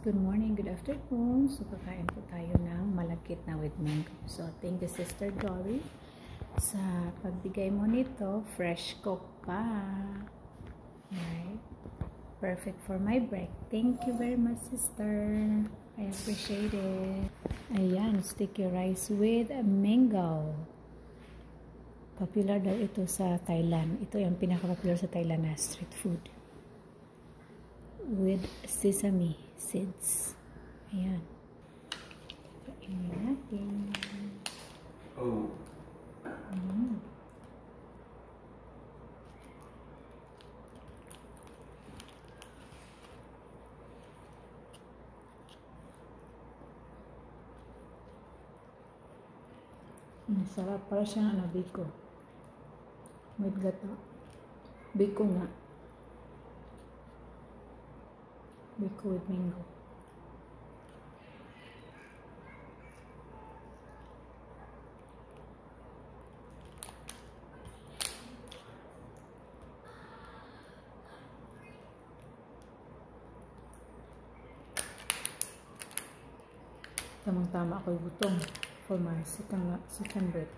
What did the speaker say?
Good morning, good afternoon. So, kakain po tayo ng malagkit na with mango. So, thank you, Sister Dory, sa pagbigay mo nito. Fresh cook pa. Right? Perfect for my break. Thank you very much, Sister. I appreciate it. Ayan, sticky rice with mango. Popular daw ito sa Thailand. Ito yung pinaka-popular sa Thailand na street food. With sesame seeds. Ayan. Kainin natin. Oh. Sarap. Para siyang biko. With gata. Biko nga. Biko with mango. Tamang-tama ako'y gutom for my second break.